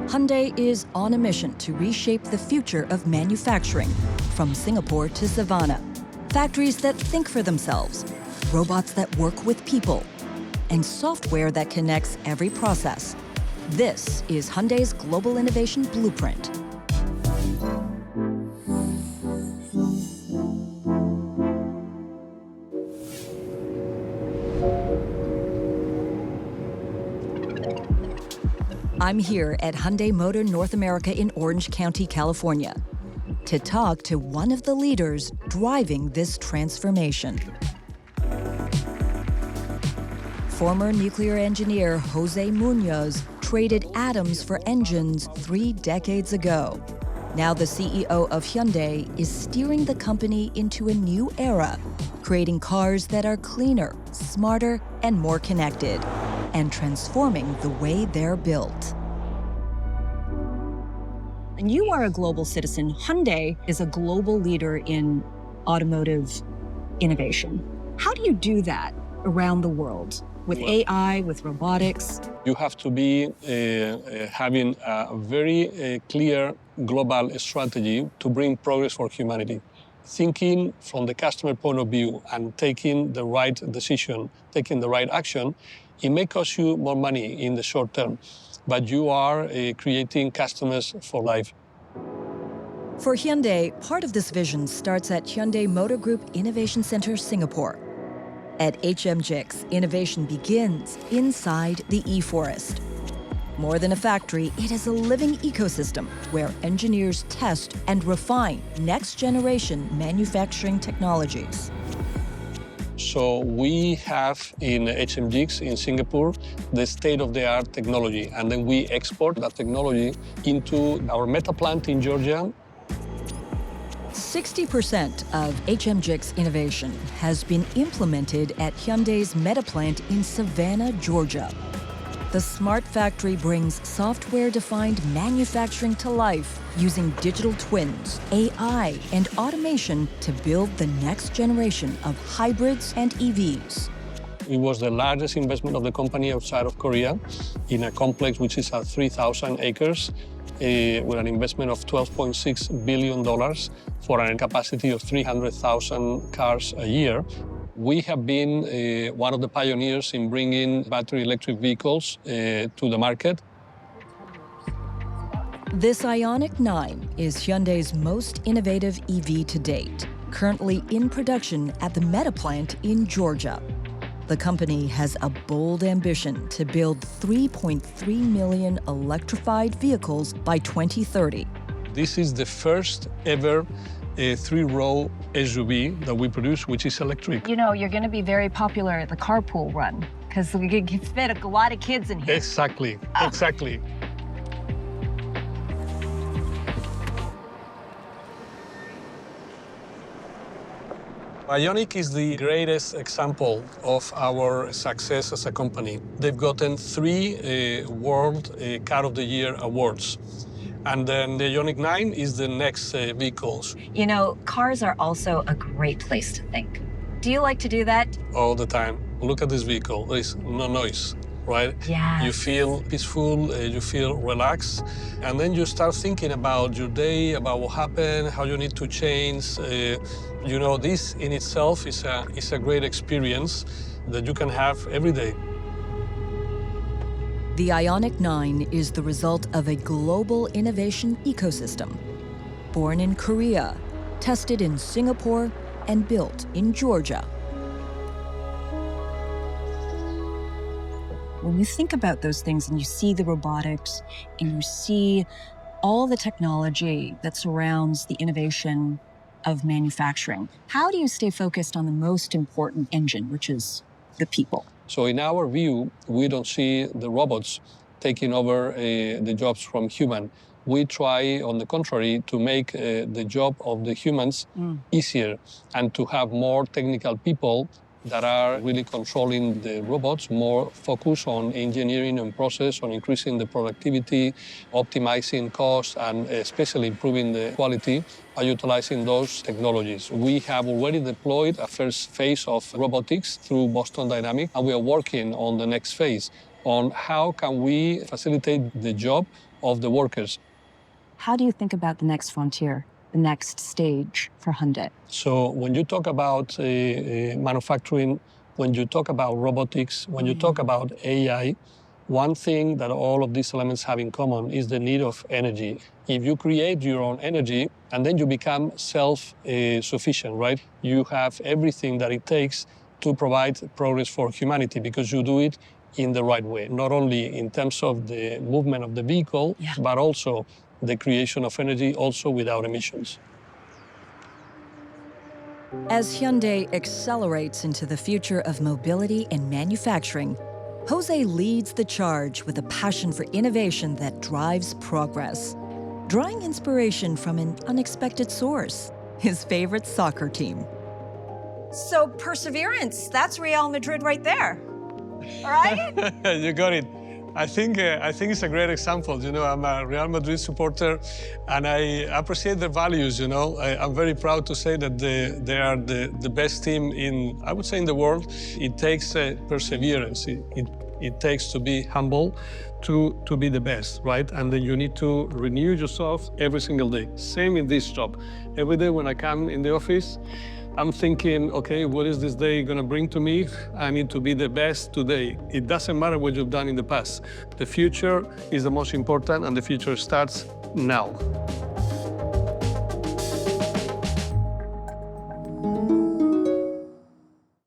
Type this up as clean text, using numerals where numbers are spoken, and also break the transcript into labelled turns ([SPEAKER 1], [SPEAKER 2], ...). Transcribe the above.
[SPEAKER 1] Hyundai is on a mission to reshape the future of manufacturing, from Singapore to Savannah. Factories that think for themselves, robots that work with people, and software that connects every process. This is Hyundai's Global Innovation Blueprint. I'm here at Hyundai Motor North America in Orange County, California, to talk to one of the leaders driving this transformation. Former nuclear engineer Jose Munoz traded atoms for engines 3 decades ago. Now the CEO of Hyundai is steering the company into a new era, creating cars that are cleaner, smarter, and more connected, and transforming the way they're built. And you are a global citizen. Hyundai is a global leader in automotive innovation. How do you do that around the world with AI, with robotics?
[SPEAKER 2] You have to be having a very clear global strategy to bring progress for humanity. Thinking from the customer point of view and taking the right decision, taking the right action, it may cost you more money in the short term, but you are creating customers for life.
[SPEAKER 1] For Hyundai, part of this vision starts at Hyundai Motor Group Innovation Center, Singapore. At HMGICS, innovation begins inside the e-forest. More than a factory, it is a living ecosystem where engineers test and refine next-generation manufacturing technologies.
[SPEAKER 2] So we have in HMGICS in Singapore the state-of-the-art technology, and then we export that technology into our metal plant in Georgia.
[SPEAKER 1] 60% of HMGICS innovation has been implemented at Hyundai's Meta plant in Savannah, Georgia. The smart factory brings software-defined manufacturing to life using digital twins, AI, and automation to build the next generation of hybrids and EVs.
[SPEAKER 2] It was the largest investment of the company outside of Korea in a complex which is at 3,000 acres with an investment of $12.6 billion for a capacity of 300,000 cars a year. We have been one of the pioneers in bringing battery electric vehicles to the market.
[SPEAKER 1] This Ioniq 9 is Hyundai's most innovative EV to date, currently in production at the Meta plant in Georgia. The company has a bold ambition to build 3.3 million electrified vehicles by 2030.
[SPEAKER 2] This is the first ever a 3-row SUV that we produce, which is electric.
[SPEAKER 3] You know, you're going to be very popular at the carpool run because we can fit a lot of kids in here.
[SPEAKER 2] Exactly, exactly. Ioniq is the greatest example of our success as a company. They've gotten 3 World Car of the Year awards. And then the Ioniq 9 is the next vehicles.
[SPEAKER 3] You know, cars are also a great place to think. Do you like to do that?
[SPEAKER 2] All the time. Look at this vehicle. There is no noise, right?
[SPEAKER 3] Yeah.
[SPEAKER 2] You feel peaceful, you feel relaxed, and then you start thinking about your day, about what happened, how you need to change. You know, this in itself is a great experience that you can have every day.
[SPEAKER 1] The Ioniq 9 is the result of a global innovation ecosystem. Born in Korea, tested in Singapore, and built in Georgia. When you think about those things and you see the robotics and you see all the technology that surrounds the innovation of manufacturing, how do you stay focused on the most important engine, which is the people?
[SPEAKER 2] So in our view, we don't see the robots taking over the jobs from human. We try, on the contrary, to make the job of the humans easier and to have more technical people that are really controlling the robots, more focus on engineering and process, on increasing the productivity, optimizing costs, and especially improving the quality by utilizing those technologies. We have already deployed a first phase of robotics through Boston Dynamics, and we are working on the next phase. on how can we facilitate the job of the workers.
[SPEAKER 3] How do you think about the next frontier, the next stage for Hyundai?
[SPEAKER 2] So when you talk about manufacturing, when you talk about robotics, when you talk about AI, one thing that all of these elements have in common is the need of energy. If you create your own energy and then you become self-sufficient, right? You have everything that it takes to provide progress for humanity because you do it in the right way, not only in terms of the movement of the vehicle, but also the creation of energy also without emissions.
[SPEAKER 1] As Hyundai accelerates into the future of mobility and manufacturing, Jose leads the charge with a passion for innovation that drives progress, drawing inspiration from an unexpected source, his favorite soccer team.
[SPEAKER 4] So perseverance, that's Real Madrid right there, right?
[SPEAKER 2] You got it. I think it's a great example. You know, I'm a Real Madrid supporter, and I appreciate their values. You know, I'm very proud to say that they are the best team in, I would say, in the world. It takes perseverance. It takes to be humble to be the best, right? And then you need to renew yourself every single day. Same in this job. Every day when I come in the office, I'm thinking, okay, what is this day gonna bring to me? I need to be the best today. It doesn't matter what you've done in the past. The future is the most important, and the future starts now.